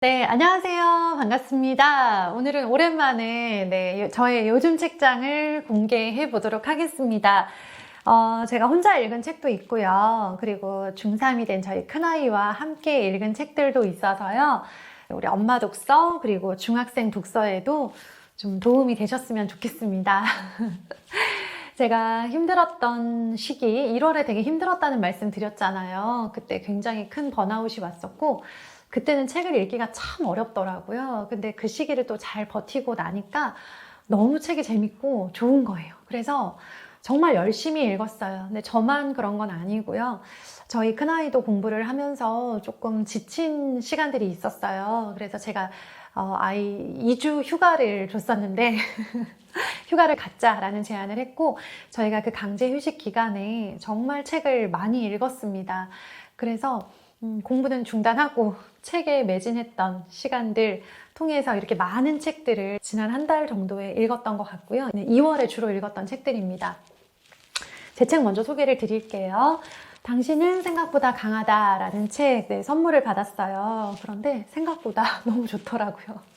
네, 안녕하세요. 반갑습니다. 오늘은 오랜만에 저의 요즘 책장을 공개해 보도록 하겠습니다. 제가 혼자 읽은 책도 있고요. 그리고 중3이 된 저희 큰아이와 함께 읽은 책들도 있어서요. 우리 엄마 독서, 그리고 중학생 독서에도 좀 도움이 되셨으면 좋겠습니다. 제가 힘들었던 시기, 1월에 되게 힘들었다는 말씀 드렸잖아요. 그때 굉장히 큰 번아웃이 왔었고, 그때는 책을 읽기가 참 어렵더라고요. 근데 그 시기를 또 잘 버티고 나니까 너무 책이 재밌고 좋은 거예요. 그래서 정말 열심히 읽었어요. 근데 저만 그런 건 아니고요. 저희 큰아이도 공부를 하면서 조금 지친 시간들이 있었어요. 그래서 제가 아이 2주 휴가를 줬었는데 휴가를 갖자라는 제안을 했고, 저희가 그 강제 휴식 기간에 정말 책을 많이 읽었습니다. 그래서 공부는 중단하고 책에 매진했던 시간들 통해서 이렇게 많은 책들을 지난 한 달 정도에 읽었던 것 같고요. 2월에 주로 읽었던 책들입니다. 제 책 먼저 소개를 드릴게요. 당신은 생각보다 강하다라는 책 선물을 받았어요. 그런데 생각보다 너무 좋더라고요.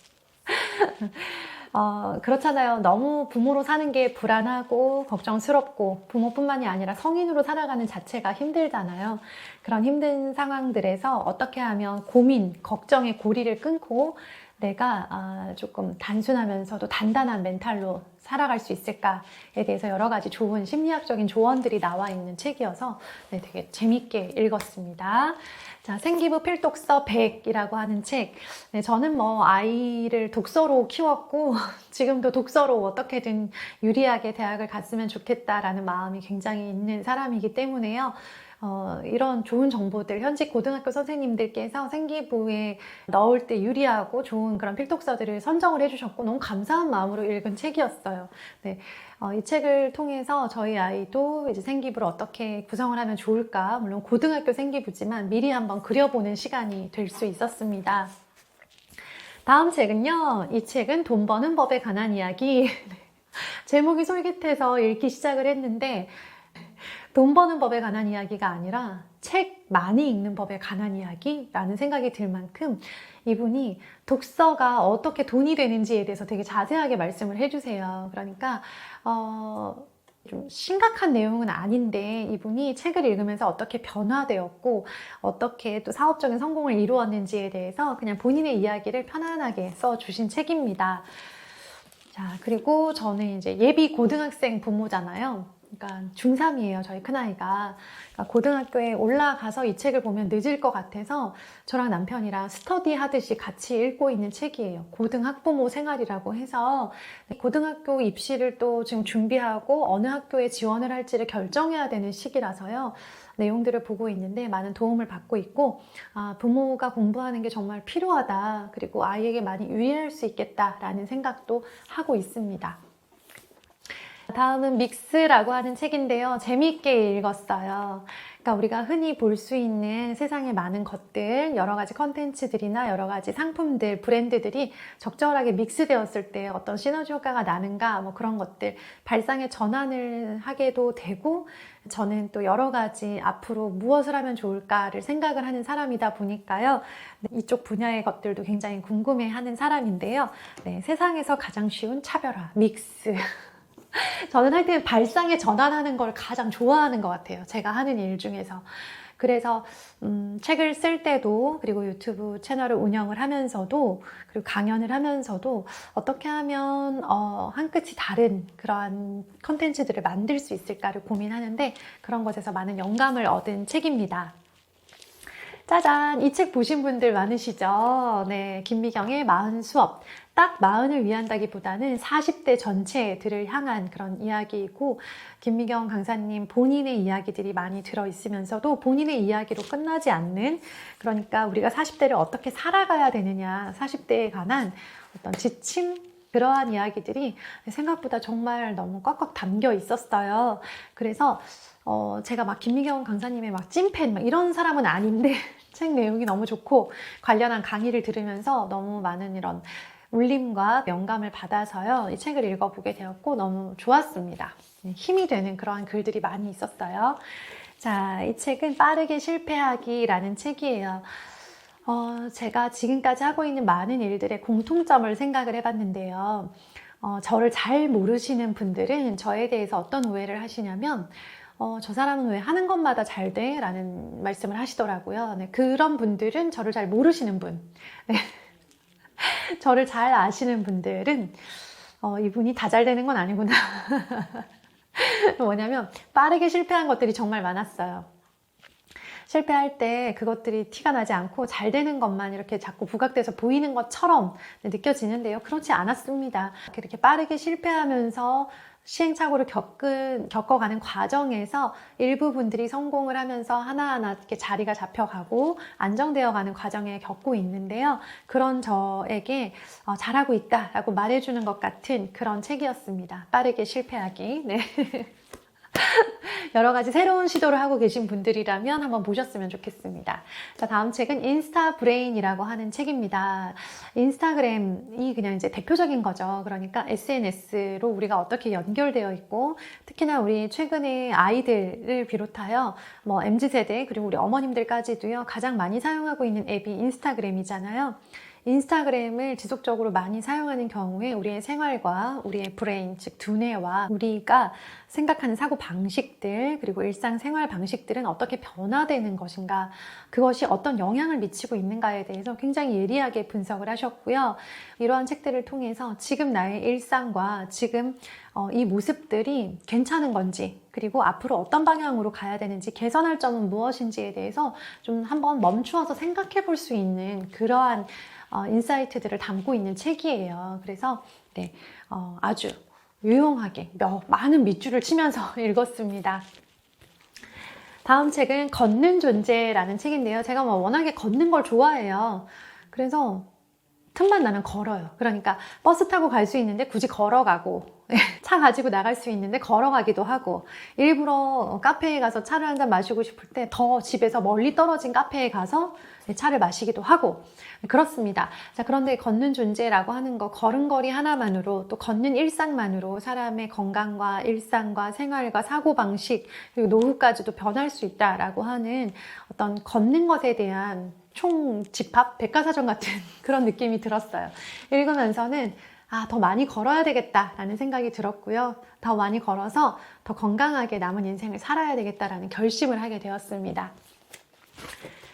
그렇잖아요. 너무 부모로 사는 게 불안하고 걱정스럽고 부모뿐만이 아니라 성인으로 살아가는 자체가 힘들잖아요. 그런 힘든 상황들에서 어떻게 하면 고민, 걱정의 고리를 끊고 내가 조금 단순하면서도 단단한 멘탈로 살아갈 수 있을까에 대해서 여러 가지 좋은 심리학적인 조언들이 나와 있는 책이어서 되게 재밌게 읽었습니다. 자, 생기부 필독서 100이라고 하는 책. 저는 아이를 독서로 키웠고 지금도 독서로 어떻게든 유리하게 대학을 갔으면 좋겠다라는 마음이 굉장히 있는 사람이기 때문에요. 이런 좋은 정보들 현직 고등학교 선생님들께서 생기부에 넣을 때 유리하고 좋은 그런 필독서들을 선정을 해주셨고 너무 감사한 마음으로 읽은 책이었어요. 네. 이 책을 통해서 저희 아이도 이제 생기부를 어떻게 구성을 하면 좋을까, 물론 고등학교 생기부지만 미리 한번 그려보는 시간이 될 수 있었습니다. 다음 책은요, 이 책은 돈 버는 법에 관한 이야기. 제목이 솔깃해서 읽기 시작을 했는데 돈 버는 법에 관한 이야기가 아니라 책 많이 읽는 법에 관한 이야기라는 생각이 들 만큼 이분이 독서가 어떻게 돈이 되는지에 대해서 되게 자세하게 말씀을 해주세요. 그러니까 좀 심각한 내용은 아닌데 이분이 책을 읽으면서 어떻게 변화되었고 어떻게 또 사업적인 성공을 이루었는지에 대해서 그냥 본인의 이야기를 편안하게 써주신 책입니다. 자, 그리고 저는 이제 예비 고등학생 부모잖아요. 그러니까 중3이에요, 저희 큰아이가. 그러니까 고등학교에 올라가서 이 책을 보면 늦을 것 같아서 저랑 남편이랑 스터디 하듯이 같이 읽고 있는 책이에요. 고등학부모 생활이라고 해서 고등학교 입시를 또 지금 준비하고 어느 학교에 지원을 할지를 결정해야 되는 시기라서요. 내용들을 보고 있는데 많은 도움을 받고 있고 부모가 공부하는 게 정말 필요하다. 그리고 아이에게 많이 유리할 수 있겠다라는 생각도 하고 있습니다. 다음은 믹스라고 하는 책인데요. 재미있게 읽었어요. 그러니까 우리가 흔히 볼 수 있는 세상의 많은 것들, 여러 가지 컨텐츠들이나 여러 가지 상품들, 브랜드들이 적절하게 믹스되었을 때 어떤 시너지 효과가 나는가 뭐 그런 것들 발상의 전환을 하게도 되고 저는 또 여러 가지 앞으로 무엇을 하면 좋을까를 생각을 하는 사람이다 보니까요. 이쪽 분야의 것들도 굉장히 궁금해하는 사람인데요. 세상에서 가장 쉬운 차별화, 믹스. 저는 할 때 발상에 전환하는 걸 가장 좋아하는 것 같아요. 제가 하는 일 중에서. 그래서 책을 쓸 때도 그리고 유튜브 채널을 운영을 하면서도 그리고 강연을 하면서도 어떻게 하면 한 끗이 다른 그러한 컨텐츠들을 만들 수 있을까를 고민하는데 그런 것에서 많은 영감을 얻은 책입니다. 짜잔! 이 책 보신 분들 많으시죠? 네, 김미경의 40 수업. 딱 40을 위한다기보다는 40대 전체들을 향한 그런 이야기이고 김미경 강사님 본인의 이야기들이 많이 들어있으면서도 본인의 이야기로 끝나지 않는 그러니까 우리가 40대를 어떻게 살아가야 되느냐 40대에 관한 어떤 지침 그러한 이야기들이 생각보다 정말 너무 꽉꽉 담겨 있었어요. 그래서 제가 막 김미경 강사님의 막 찐팬 막 이런 사람은 아닌데 책 내용이 너무 좋고 관련한 강의를 들으면서 너무 많은 이런 울림과 영감을 받아서요. 이 책을 읽어보게 되었고 너무 좋았습니다. 힘이 되는 그러한 글들이 많이 있었어요. 자, 이 책은 빠르게 실패하기라는 책이에요. 제가 지금까지 하고 있는 많은 일들의 공통점을 생각을 해봤는데요. 저를 잘 모르시는 분들은 저에 대해서 어떤 오해를 하시냐면, 저 사람은 왜 하는 것마다 잘 돼? 라는 말씀을 하시더라고요. 네, 그런 분들은 저를 잘 모르시는 분. 네. 저를 잘 아시는 분들은, 이분이 다 잘 되는 건 아니구나. 뭐냐면, 빠르게 실패한 것들이 정말 많았어요. 실패할 때 그것들이 티가 나지 않고 잘 되는 것만 이렇게 자꾸 부각돼서 보이는 것처럼 느껴지는데요. 그렇지 않았습니다. 이렇게 빠르게 실패하면서 시행착오를 겪어가는 과정에서 일부분들이 성공을 하면서 하나하나 이렇게 자리가 잡혀가고 안정되어가는 과정에 겪고 있는데요. 그런 저에게 잘하고 있다라고 말해주는 것 같은 그런 책이었습니다. 빠르게 실패하기. 네. 여러 가지 새로운 시도를 하고 계신 분들이라면 한번 보셨으면 좋겠습니다. 자, 다음 책은 인스타 브레인이라고 하는 책입니다. 인스타그램이 그냥 이제 대표적인 거죠. 그러니까 SNS로 우리가 어떻게 연결되어 있고, 특히나 우리 최근에 아이들을 비롯하여 뭐 MZ세대 그리고 우리 어머님들까지도요, 가장 많이 사용하고 있는 앱이 인스타그램이잖아요. 인스타그램을 지속적으로 많이 사용하는 경우에 우리의 생활과 우리의 브레인, 즉 두뇌와 우리가 생각하는 사고 방식들 그리고 일상생활 방식들은 어떻게 변화되는 것인가, 그것이 어떤 영향을 미치고 있는가에 대해서 굉장히 예리하게 분석을 하셨고요. 이러한 책들을 통해서 지금 나의 일상과 지금 이 모습들이 괜찮은 건지, 그리고 앞으로 어떤 방향으로 가야 되는지, 개선할 점은 무엇인지에 대해서 좀 한번 멈추어서 생각해 볼 수 있는 그러한 인사이트들을 담고 있는 책이에요. 그래서 네, 아주 유용하게 많은 밑줄을 치면서 읽었습니다. 다음 책은 걷는 존재라는 책인데요. 제가 워낙에 걷는 걸 좋아해요. 그래서 틈만 나면 걸어요. 그러니까 버스 타고 갈 수 있는데 굳이 걸어가고, 차 가지고 나갈 수 있는데 걸어가기도 하고, 일부러 카페에 가서 차를 한잔 마시고 싶을 때 더 집에서 멀리 떨어진 카페에 가서 차를 마시기도 하고 그렇습니다. 자, 그런데 걷는 존재라고 하는 거, 걸음걸이 하나만으로, 또 걷는 일상만으로 사람의 건강과 일상과 생활과 사고방식 그리고 노후까지도 변할 수 있다라고 하는 어떤 걷는 것에 대한 총집합, 백과사전 같은 그런 느낌이 들었어요. 읽으면서는 더 많이 걸어야 되겠다라는 생각이 들었고요. 더 많이 걸어서 더 건강하게 남은 인생을 살아야 되겠다라는 결심을 하게 되었습니다.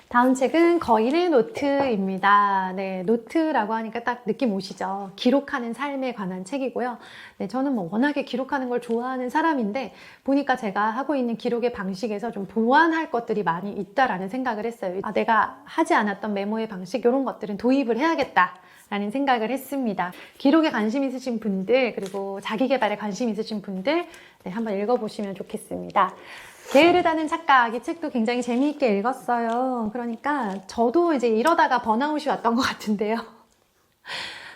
다음 책은 거인의 노트입니다. 네, 노트라고 하니까 딱 느낌 오시죠? 기록하는 삶에 관한 책이고요. 네, 저는 워낙에 기록하는 걸 좋아하는 사람인데, 보니까 제가 하고 있는 기록의 방식에서 좀 보완할 것들이 많이 있다라는 생각을 했어요. 내가 하지 않았던 메모의 방식, 이런 것들은 도입을 해야겠다 라는 생각을 했습니다. 기록에 관심 있으신 분들, 그리고 자기계발에 관심 있으신 분들, 네, 한번 읽어보시면 좋겠습니다. 게으르다는 착각, 이 책도 굉장히 재미있게 읽었어요. 그러니까 저도 이제 이러다가 번아웃이 왔던 것 같은데요.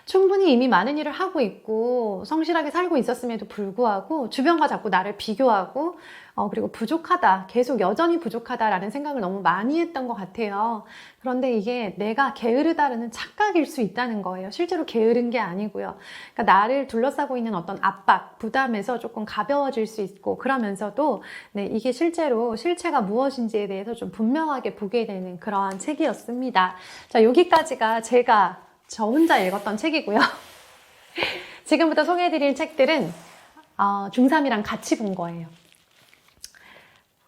충분히 이미 많은 일을 하고 있고 성실하게 살고 있었음에도 불구하고 주변과 자꾸 나를 비교하고 그리고 부족하다, 계속 여전히 부족하다라는 생각을 너무 많이 했던 것 같아요. 그런데 이게 내가 게으르다라는 착각일 수 있다는 거예요. 실제로 게으른 게 아니고요. 그러니까 나를 둘러싸고 있는 어떤 압박, 부담에서 조금 가벼워질 수 있고, 그러면서도 네, 이게 실제로 실체가 무엇인지에 대해서 좀 분명하게 보게 되는 그러한 책이었습니다. 자, 여기까지가 저 혼자 읽었던 책이고요. 지금부터 소개해드릴 책들은 중3이랑 같이 본 거예요.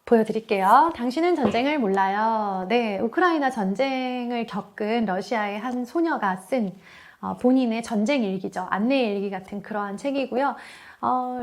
보여드릴게요. 당신은 전쟁을 몰라요. 네, 우크라이나 전쟁을 겪은 러시아의 한 소녀가 쓴 본인의 전쟁 일기죠. 안내 일기 같은 그러한 책이고요.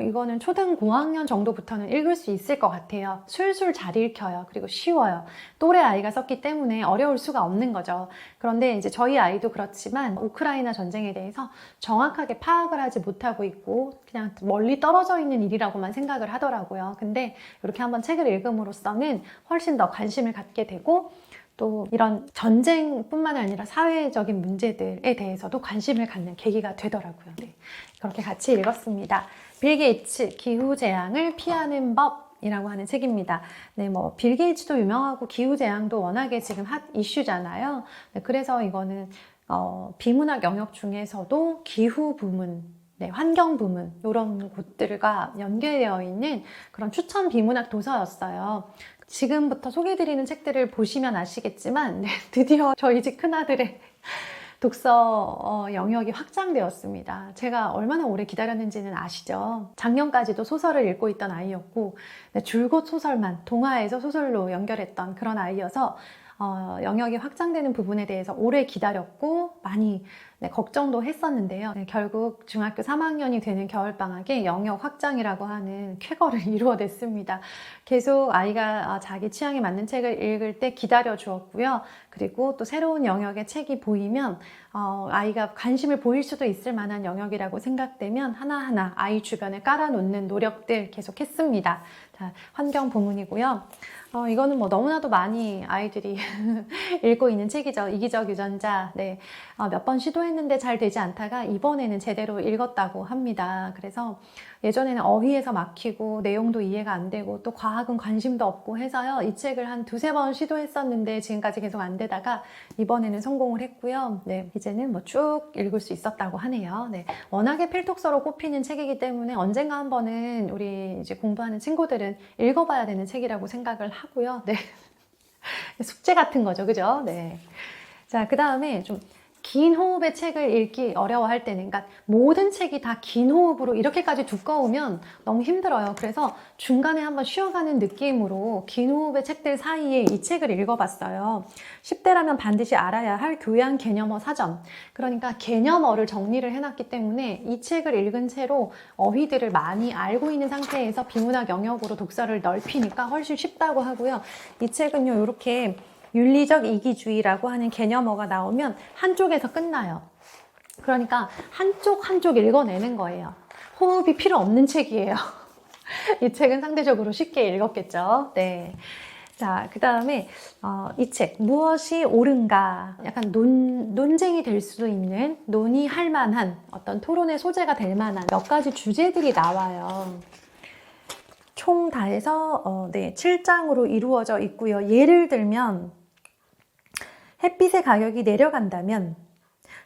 이거는 초등 고학년 정도부터는 읽을 수 있을 것 같아요. 술술 잘 읽혀요. 그리고 쉬워요. 또래 아이가 썼기 때문에 어려울 수가 없는 거죠. 그런데 이제 저희 아이도 그렇지만 우크라이나 전쟁에 대해서 정확하게 파악을 하지 못하고 있고 그냥 멀리 떨어져 있는 일이라고만 생각을 하더라고요. 근데 이렇게 한번 책을 읽음으로써는 훨씬 더 관심을 갖게 되고, 또 이런 전쟁뿐만 아니라 사회적인 문제들에 대해서도 관심을 갖는 계기가 되더라고요. 네, 그렇게 같이 읽었습니다. 빌 게이츠, 기후재앙을 피하는 법이라고 하는 책입니다. 네, 빌 게이츠도 유명하고 기후재앙도 워낙에 지금 핫 이슈잖아요. 네, 그래서 이거는 비문학 영역 중에서도 기후 부문, 네, 환경 부문, 이런 곳들과 연계되어 있는 그런 추천 비문학 도서였어요. 지금부터 소개해드리는 책들을 보시면 아시겠지만 드디어 저희 집 큰아들의 독서 영역이 확장되었습니다. 제가 얼마나 오래 기다렸는지는 아시죠? 작년까지도 소설을 읽고 있던 아이였고 줄곧 소설만 동화에서 소설로 연결했던 그런 아이여서 영역이 확장되는 부분에 대해서 오래 기다렸고 많이 걱정도 했었는데요. 결국 중학교 3학년이 되는 겨울방학에 영역 확장이라고 하는 쾌거를 이루어냈습니다. 계속 아이가 자기 취향에 맞는 책을 읽을 때 기다려 주었고요. 그리고 또 새로운 영역의 책이 보이면 아이가 관심을 보일 수도 있을 만한 영역이라고 생각되면 하나하나 아이 주변에 깔아놓는 노력들 계속했습니다. 자, 환경 부문이고요. 이거는 뭐 너무나도 많이 아이들이 읽고 있는 책이죠. 이기적 유전자. 몇 번 시도했는데 잘 되지 않다가 이번에는 제대로 읽었다고 합니다. 그래서 예전에는 어휘에서 막히고 내용도 이해가 안 되고 또 과학은 관심도 없고 해서요. 이 책을 한 두세 번 시도했었는데 지금까지 계속 안 되다가 이번에는 성공을 했고요. 이제는 뭐 쭉 읽을 수 있었다고 하네요. 워낙에 필독서로 꼽히는 책이기 때문에 언젠가 한 번은 우리 이제 공부하는 친구들은 읽어봐야 되는 책이라고 생각을 하고요. 숙제 같은 거죠. 그죠? 자, 그 다음에 좀 긴 호흡의 책을 읽기 어려워할 때는, 그러니까 모든 책이 다 긴 호흡으로 이렇게까지 두꺼우면 너무 힘들어요. 그래서 중간에 한번 쉬어가는 느낌으로 긴 호흡의 책들 사이에 이 책을 읽어봤어요. 10대라면 반드시 알아야 할 교양 개념어 사전. 그러니까 개념어를 정리를 해놨기 때문에 이 책을 읽은 채로 어휘들을 많이 알고 있는 상태에서 비문학 영역으로 독서를 넓히니까 훨씬 쉽다고 하고요. 이 책은요, 이렇게 윤리적 이기주의라고 하는 개념어가 나오면 한쪽에서 끝나요. 그러니까 한쪽 읽어내는 거예요. 호흡이 필요 없는 책이에요. 이 책은 상대적으로 쉽게 읽었겠죠. 자, 그 다음에 이 책 무엇이 옳은가, 약간 논쟁이 될 수도 있는, 논의할 만한 어떤 토론의 소재가 될 만한 몇 가지 주제들이 나와요. 총 다 해서 7장으로 이루어져 있고요. 예를 들면 햇빛의 가격이 내려간다면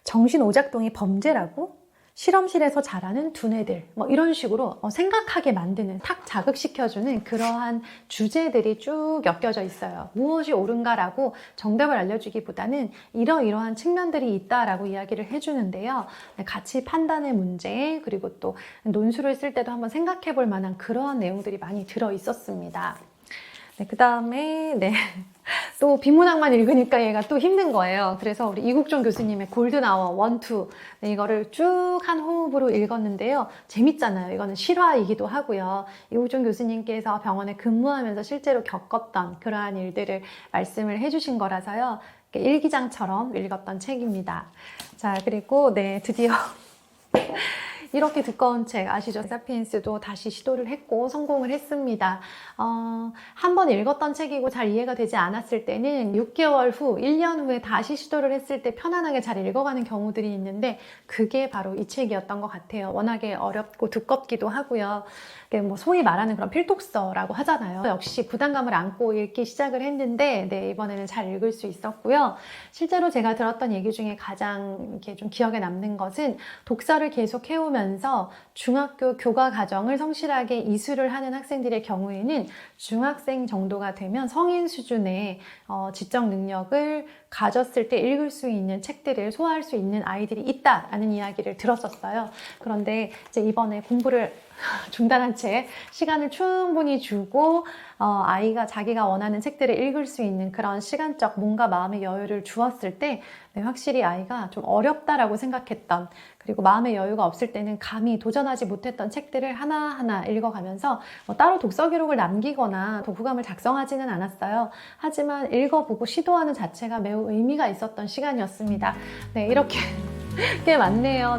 정신오작동이 범죄라고? 실험실에서 자라는 두뇌들, 뭐 이런 식으로 생각하게 만드는, 탁 자극시켜주는 그러한 주제들이 쭉 엮여져 있어요. 무엇이 옳은가라고 정답을 알려주기보다는 이러이러한 측면들이 있다라고 이야기를 해주는데요. 가치 판단의 문제, 그리고 또 논술을 쓸 때도 한번 생각해 볼 만한 그러한 내용들이 많이 들어 있었습니다. 그 다음에 또 비문학만 읽으니까 얘가 또 힘든 거예요. 그래서 우리 이국종 교수님의 골든아워 1, 2 이거를 쭉 한 호흡으로 읽었는데요. 재밌잖아요. 이거는 실화이기도 하고요. 이국종 교수님께서 병원에 근무하면서 실제로 겪었던 그러한 일들을 말씀을 해주신 거라서요. 일기장처럼 읽었던 책입니다. 자, 그리고 드디어 이렇게 두꺼운 책 아시죠? 사피엔스도 다시 시도를 했고 성공을 했습니다. 한 번 읽었던 책이고 잘 이해가 되지 않았을 때는 6개월 후, 1년 후에 다시 시도를 했을 때 편안하게 잘 읽어가는 경우들이 있는데 그게 바로 이 책이었던 것 같아요. 워낙에 어렵고 두껍기도 하고요. 뭐 소위 말하는 그런 필독서라고 하잖아요. 역시 부담감을 안고 읽기 시작을 했는데 이번에는 잘 읽을 수 있었고요. 실제로 제가 들었던 얘기 중에 가장 이렇게 좀 기억에 남는 것은 독서를 계속 해오면서 중학교 교과 과정을 성실하게 이수를 하는 학생들의 경우에는 중학생 정도가 되면 성인 수준의 지적 능력을 가졌을 때 읽을 수 있는 책들을 소화할 수 있는 아이들이 있다라는 이야기를 들었었어요. 그런데 이제 이번에 공부를 중단한 채 시간을 충분히 주고 아이가 자기가 원하는 책들을 읽을 수 있는 그런 시간적 몸과 마음의 여유를 주었을 때 확실히 아이가 좀 어렵다라고 생각했던, 그리고 마음의 여유가 없을 때는 감히 도전하지 못했던 책들을 하나하나 읽어가면서 따로 독서 기록을 남기거나 독후감을 작성하지는 않았어요. 하지만 읽어보고 시도하는 자체가 매우 의미가 있었던 시간이었습니다. 이렇게 꽤 많네요.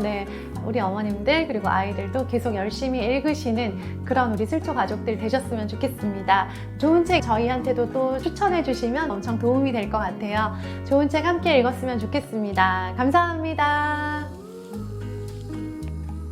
우리 어머님들 그리고 아이들도 계속 열심히 읽으시는 그런 우리 슬초 가족들 되셨으면 좋겠습니다. 좋은 책 저희한테도 또 추천해 주시면 엄청 도움이 될 것 같아요. 좋은 책 함께 읽었으면 좋겠습니다. 감사합니다.